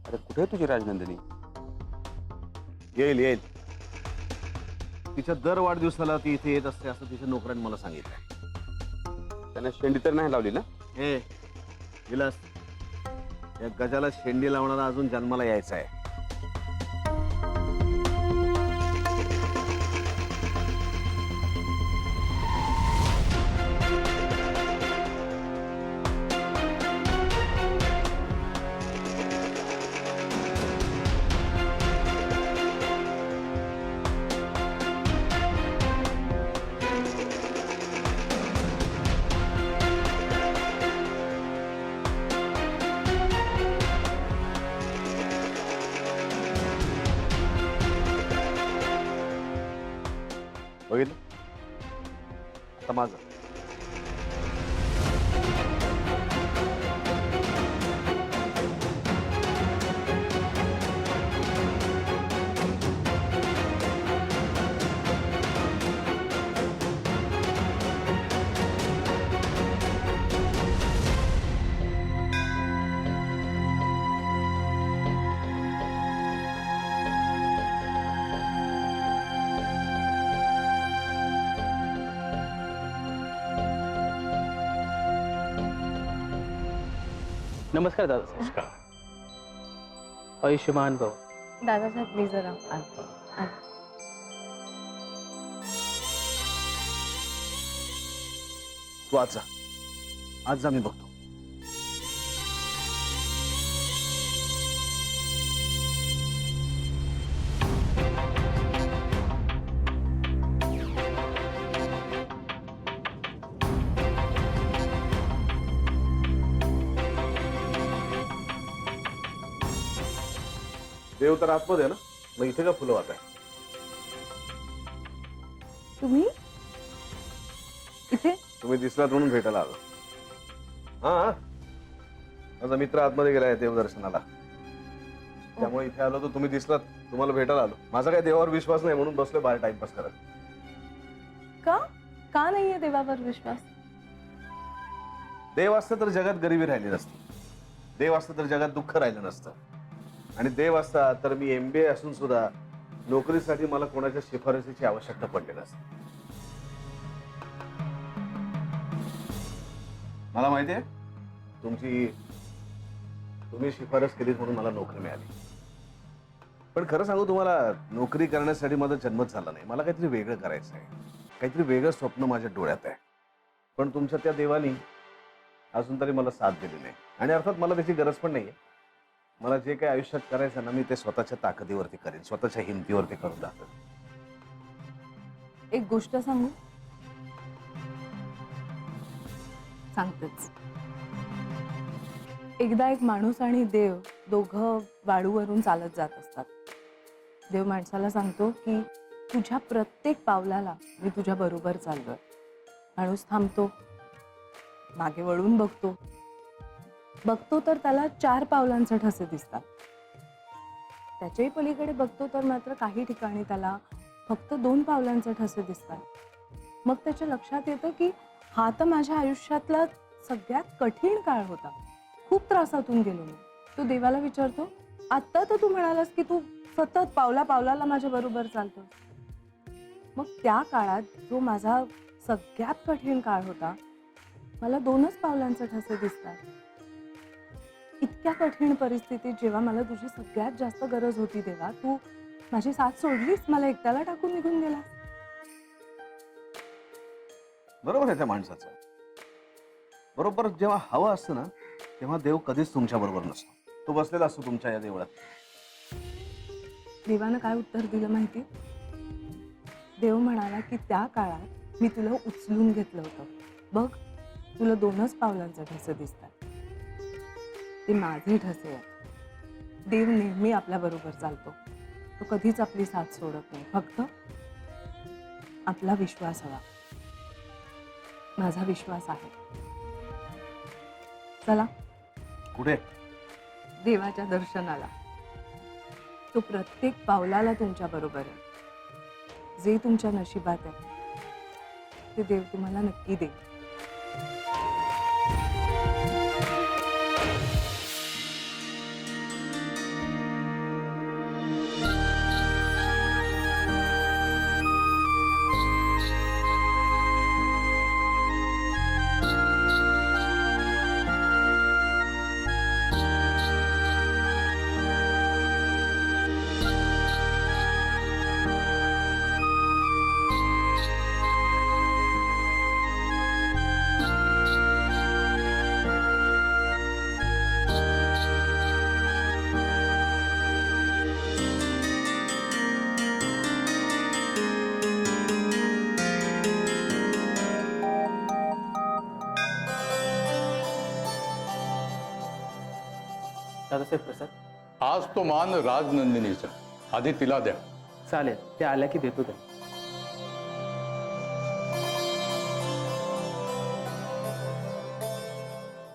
अरे कुठे आहे तुझी राजनंदिनी? येईल येईल. तिच्या दर वाढदिवसाला ती इथे येत असते असं तिच्या नोकऱ्याने मला सांगितलंय. त्याने शेंडी तर नाही लावली ना? हे विलास, या गजाला शेंडी लावणारा अजून जन्माला यायचा आहे. बघितलं आता माझं. नमस्कार दादासाहेब. आयुष्यमान भाऊ. दादासाहेब मी जरा तू आज जा, आज जा, मी बघतो. देव तर आतमध्ये आहे ना, मग इथे का फुलं वाहत आहे? तुम्ही इथे तुम्ही दिसलात म्हणून भेटायला आलो. हा, माझा मित्र आतमध्ये गेलाय देवदर्शनाला, त्यामुळे इथे आलो. तर तुम्ही दिसलात, तुम्हाला भेटायला आलो. माझा काही देवावर विश्वास नाही म्हणून बसलोय बाहेर टाइमपास करत. का का नाहीये देवावर विश्वास? देव असतं तर जगात गरिबी राहिली नसती, देव असतं तर जगात दुःख राहिलं नसतं, आणि देव असता तर मी MBA असून सुद्धा नोकरीसाठी मला कोणाच्या शिफारसीची आवश्यकता पडली नसती. मला माहितीये तुम्ही शिफारस केलीत म्हणून मला नोकरी मिळाली. पण खरं सांगू तुम्हाला, नोकरी करण्यासाठी माझा जन्मच झाला नाही. मला काहीतरी वेगळं करायचं आहे, काहीतरी वेगळं स्वप्न माझ्या डोळ्यात आहे. पण तुमच्या त्या देवानी अजून तरी मला साथ दिली नाही, आणि अर्थात मला त्याची गरज पण नाहीये. मला जे काही आयुष्यात करायचं ना, मी ते स्वतःच्या ताकदीवरती करेन, स्वतःच्या हिमतीवरती करून दाखवेन. एक गोष्ट सांगू? सांगतेच. एकदा एक माणूस आणि देव दोघं वाळूवरून चालत जात असतात. देव माणसाला सांगतो की तुझ्या प्रत्येक पावलाला मी तुझ्या बरोबर चाललोय. माणूस थांबतो, मागे वळून बघतो तर त्याला 4 पावलांचे ठसे दिसतात. त्याच्याही पलीकडे बघतो तर मात्र काही ठिकाणी त्याला फक्त 2 पावलांचे ठसे दिसतात. मग त्याच्या लक्षात येतं की हा तर माझ्या आयुष्यातला सगळ्यात कठीण काळ होता, खूप त्रासातून गेलो मी. तो देवाला विचारतो, आत्ता तर तू म्हणालास की तू सतत पावला पावलाला माझ्या बरोबर चालतो. मग त्या काळात जो माझा सगळ्यात कठीण काळ होता, मला 2च पावलांचे ठसे दिसतात. इतक्या कठीण परिस्थितीत जेव्हा मला तुझी सगळ्यात जास्त गरज होती देवा, तू माझी साथ सोडलीस, मला एकट्याला टाकून निघून गेला. बरोबर आहे त्या माणसाचं. बरोबर जेव्हा हवं असतं ना, तेव्हा देव कधीच तुमच्या बरोबर नसतो. तो बसलेला असतो तुमच्या या देवळात. देवानं काय उत्तर दिलं माहिती? देव म्हणाला की त्या काळात मी तुला उचलून घेतलं होतं, बघ तुला 2च पावलांचे ठसे दिसतात. ते माझे ठसे आहेत. देव नेहमी आपल्या बरोबर चालतो, तो कधीच आपली साथ सोडत नाही. फक्त आपला विश्वास हवा. माझा विश्वास आहे. चला कुठे? देवाच्या दर्शनाला. तो प्रत्येक पावलाला तुमच्या बरोबर आहे. जे तुमच्या नशिबात आहे ते देव तुम्हाला नक्की देईल. दादासाहेब प्रसाद आज तो मान राजनंदिनीचा, आधी तिला द्या. चालेल, ते आल्या की देतो ते.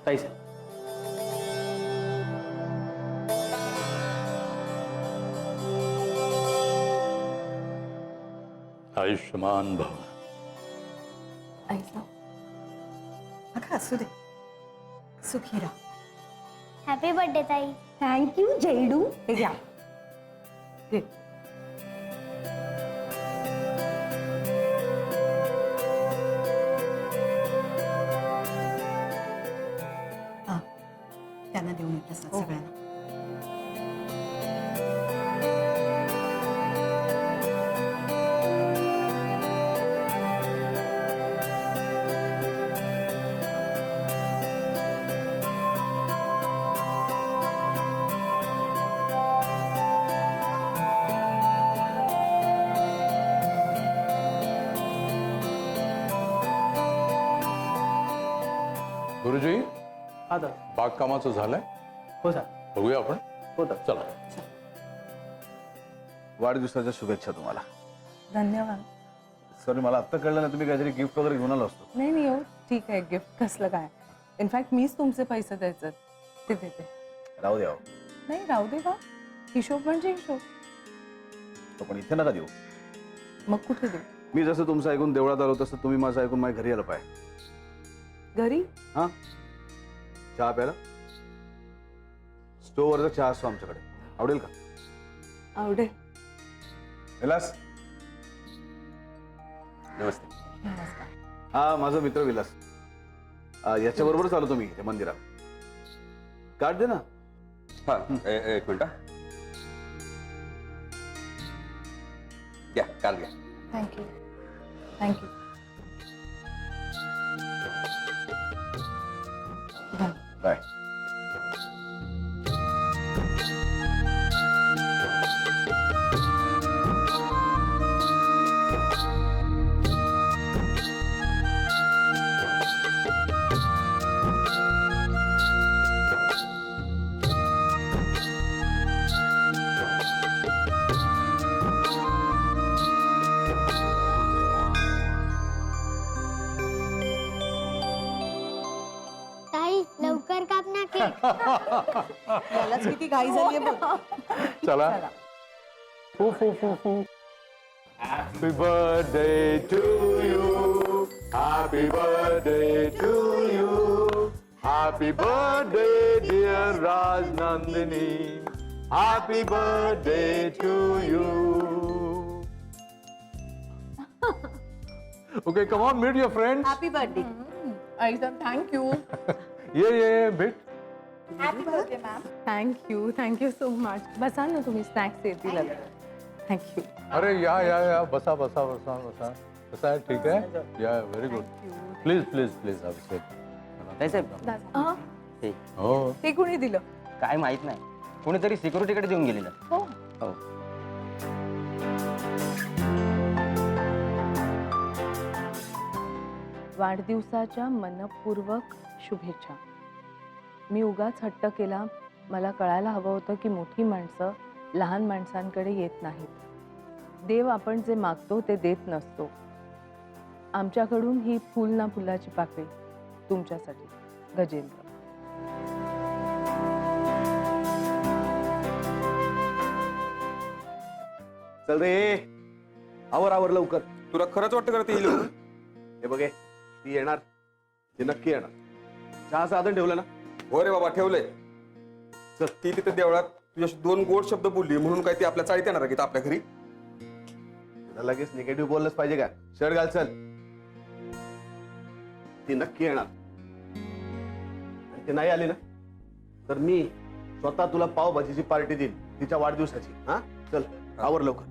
ताई साहेब. आयुष्यमान भव. ऐसा अगं असू दे, सुखी राहा. हॅपी बर्थडे ताई. थँक्यू जैडू. हे घ्या. घे. हा, त्यांना देऊन येत असतात सगळ्यांना. गुरुजी, हा दादा. बागकामाचं झालंय? हो सर. बघूया आपण. हो दादा. चला. वाढदिवसाच्या शुभेच्छा तुम्हाला. धन्यवाद. सॉरी, मला आत्ता कळलं ना, तुम्ही काहीतरी गिफ्ट वगैरे घेऊन आलो असतो. नाही नाही, हो ठीक आहे. गिफ्ट कसलं काय. इनफॅक्ट मीच तुमचे पैसे द्यायचे ते देते. राहू द्या. नाही राहू दे का. हिशोब म्हणजे हिशोब. तो पण इथे नका देऊ. मग कुठे देऊ. मी जसं तुमचं ऐकून देवळात आलो तसं तुम्ही माझं ऐकून माझ्या घरी आलं पाहिजे. घरी. हा, चहा प्यायला स्टोवरचा चहा असतो आमच्याकडे. आवडेल का? आवडेल. विलास. नमस्ते. नमस्कार. हा, माझा मित्र विलास. याच्याबरोबरच आलो तुम्ही इथे मंदिरात. कार्ड दे ना. हा, एक मिनिट. घ्या, कार्ड घ्या. थँक्यू. थँक्यू. बाय. ताई लवकर काप ना केक. यालाच किती घाई झाली बघ. चला. फू फू फू फू. Happy birthday to you. Happy birthday to you. Happy birthday dear Rajnandini. Happy birthday to you. Okay, come on, meet your friends. Happy birthday. ऐसा थँक्यू. ये भेट. Thank you so much. बसा ना तुम्ही. स्नॅक्स येतील. थँक्यू. अरे या बसा बसा बसा बसा. कसं आहे? ठीक आहे. या, very good. Please please please हा, हो. ते कुणी दिलं. काय माहित नाही, कोणीतरी सिक्युरिटीकडे देऊन गेलेलं. हो. हो. वाढदिवसाच्या मनपूर्वक शुभेच्छा. मी उगाच हट्ट केला. मला कळायला हवं होतं की मोठी माणसं लहान माणसांकडे येत नाहीत. देव आपण जे मागतो ते देत नसतो. आमच्याकडून ही फुल ना फुलाची पाकळी तुमच्यासाठी. गजेंद्र. चल रे, आवर लवकर. तुला खरंच वाटतं का ते येईल म्हणून? हे बघे, ती येणार. ती नक्की येणार. चहा साधन ठेवलं ना? हो रे बाबा, ठेवलंय. चल, ती तिथे देवळात तुझ्याशी 2 गोड शब्द बोलली म्हणून काय ती आपल्या चाळीत येणार आहे का आपल्या घरी? तुला लगेच निगेटिव्ह बोललंच पाहिजे का? शर्ट घाल. चल. ती नक्की येणार. आणि ती नाही आली ना, तर मी स्वतः तुला पावभाजीची पार्टी देईन तिच्या वाढदिवसाची. हा, चल आवर लवकर.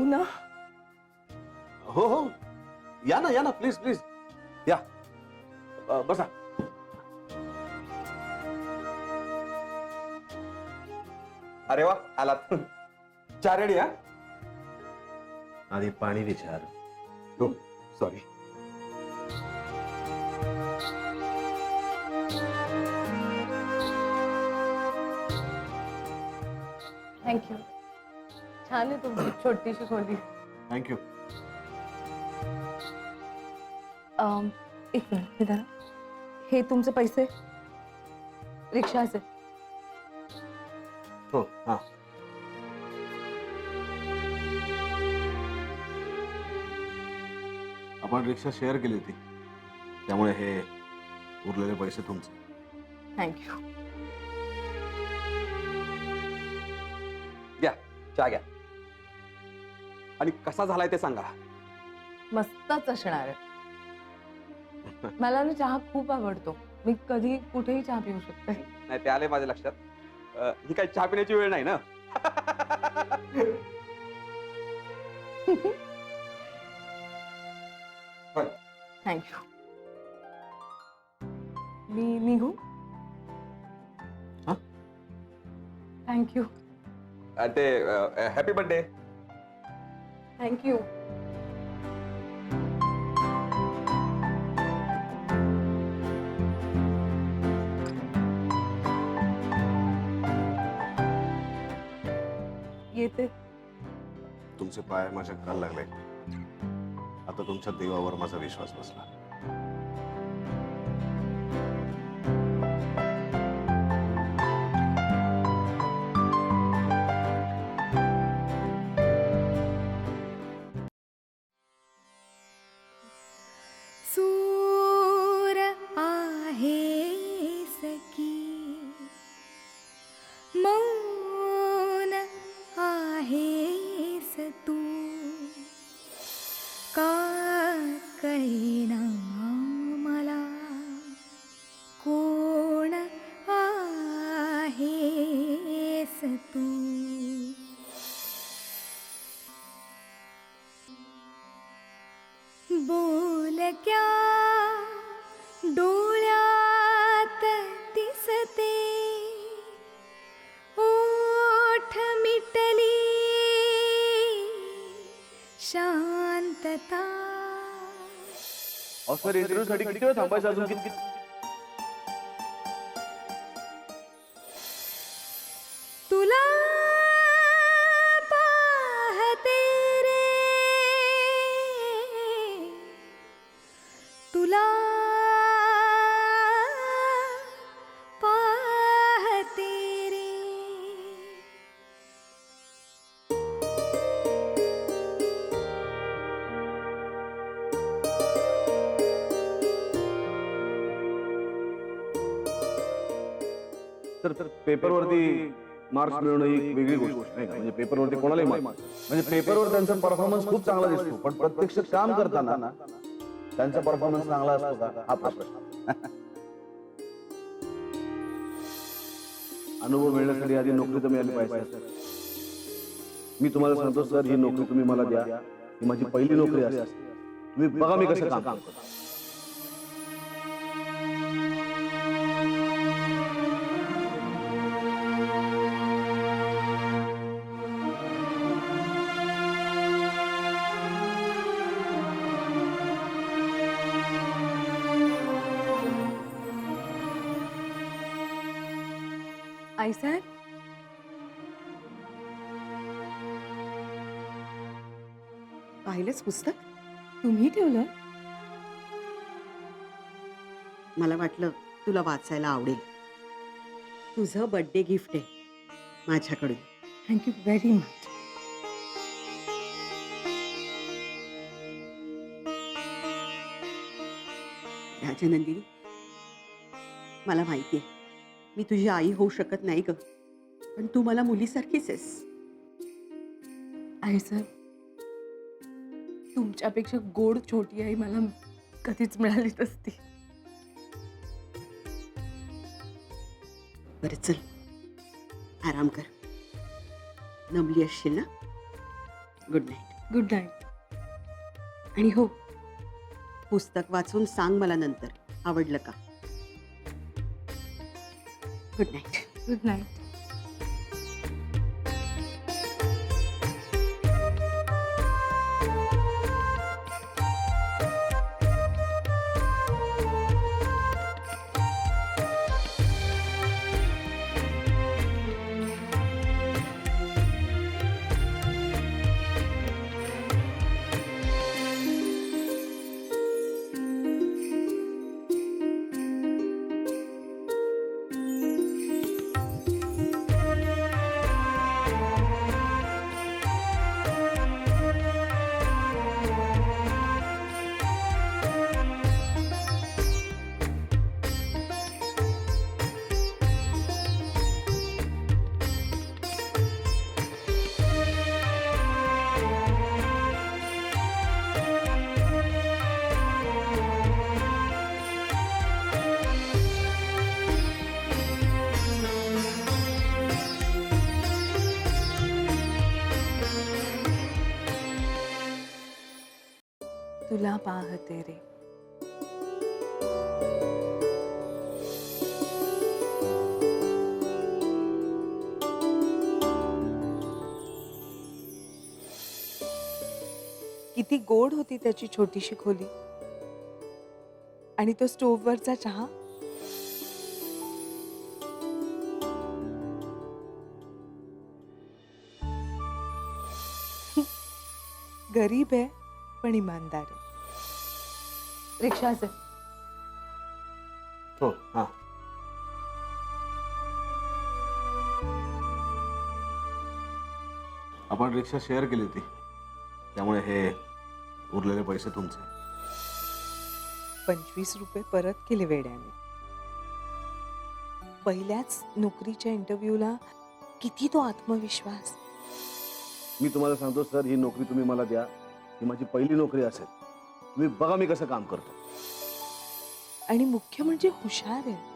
येऊ ना? हो हो, या ना प्लीज प्लीज या. बसा. अरे वा, आलात. चहा रेडी? हा, आधी पाणी विचार. हो सॉरी. थँक्यू. छान आहे तुमची छोटीशी खोली. थँक्यू. एक मिनिट हे धरा. हे तुमचे पैसे रिक्षाचे. हो हा. आपण रिक्षा शेअर केली होती, त्यामुळे हे उरलेले पैसे तुमचे. थँक्यू. घ्या चहा घ्या. आणि कसा झालाय ते सांगा. मस्तच असणार आहे. मला ना चहा खूप आवडतो. मी कधी कुठेही चहा पिऊ शकते. नाही ते आले माझ्या लक्षात. ही काही चहा पिण्याची वेळ नाही ना. थँक्यू. मी निघू? हा? थँक्यू. ते हॅपी बर्थडे. थँक्यू. येते. तुमचे पाय माझ्या घराला लागले. आता तुमच्या देवावर माझा विश्वास बसला. सूर आहे सखी, मौन आहेस तू, का कळेना मला कोण आहेस तू. बोलक्या डोळ्यात दिसते, ओठ मिटली शांतता. सर इंटरव्ह्यू साठी किती वेळ थांबायचं अजून? किती? तुला पाहते रे, तुला पाहते रे. तर पेपरवरती मार्क्स मिळवणं ही एक वेगळी गोष्ट नाही का? म्हणजे पेपरवरती कोणालाही म्हणजे पेपरवर त्यांचा परफॉर्मन्स खूप चांगला दिसतो, पण प्रत्यक्ष काम करताना त्यांचा परफॉर्मन्स चांगला असतो का, हा प्रश्न. अनुभव मिळण्यासाठी आधी नोकरी तर मिळाली पाहिजे. मी तुम्हाला सांगतो सर, ही नोकरी तुम्ही मला द्या, ही माझी पहिली नोकरी असते. तुम्ही बघा मी कसं काम करतो. आई साहेब, पाहिलंच पुस्तक? तुम्ही ठेवलं? मला वाटलं तुला वाचायला आवडेल. तुझं बर्थडे गिफ्ट आहे माझ्याकडून. Thank you very much. राजनंदिनी, मला माहिती आहे मी तुझी आई होऊ शकत नाही ग, पण तू मला मुलीसारखीच आहेस. आई साहेब, तुमच्यापेक्षा गोड छोटी आई मला कधीच मिळालीच असती. बरं चल, आराम कर. नमली असशील ना. Good night. Good night. आणि हो, पुस्तक वाचून सांग मला नंतर आवडलं का. Good night. Good night. तुला पाहते रे. किती गोड होती त्याची छोटीशी खोली आणि तो स्टोव्हवरचा चहा. गरीब आहे पण इमानदार आहे. रिक्षाचे हो हां. आपण रिक्षा शेअर केली होती त्यामुळे हे उरलेले पैसे तुमचे. 25 रुपये परत केले वेड्याने. पहिल्याच नोकरीच्या इंटरव्ह्यूला किती तो आत्मविश्वास. मी तुम्हाला सांगतो सर, ही नोकरी तुम्ही मला द्या, ही माझी पहिली नोकरी असेल. तुम्ही बघा मी कसं काम करतो. आणि मुख्य म्हणजे हुशार आहे.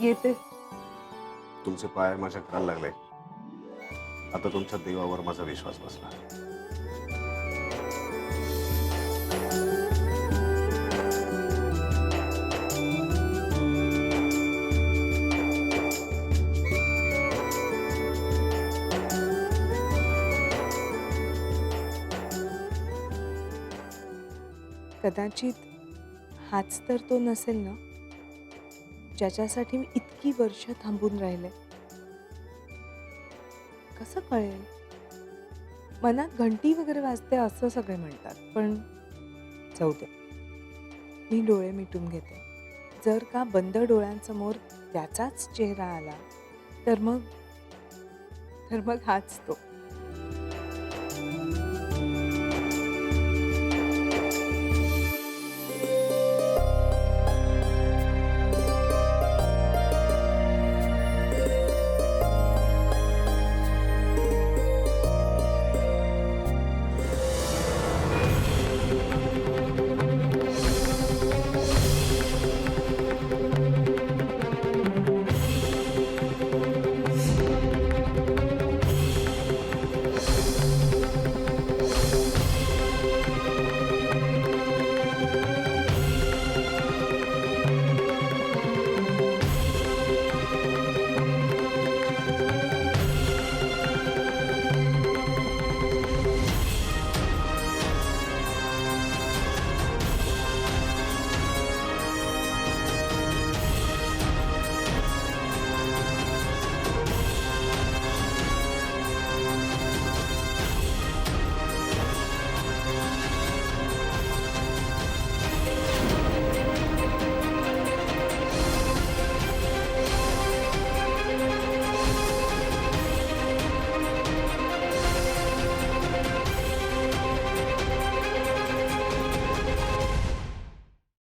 येते. तुमचे पाय माझ्या करायला लागले. आता तुमच्या देवावर माझा विश्वास बसला. कदाचित हाच तर तो नसेल ना ज्याच्यासाठी मी इतकी वर्ष थांबून राहिले. कसं कळेल? मनात घंटी वगैरे वाजते असं सगळे म्हणतात, पण जाऊ दे. मी डोळे मिटून घेते. जर का बंद डोळ्यांसमोर त्याचाच चेहरा आला तर मग हाच तो.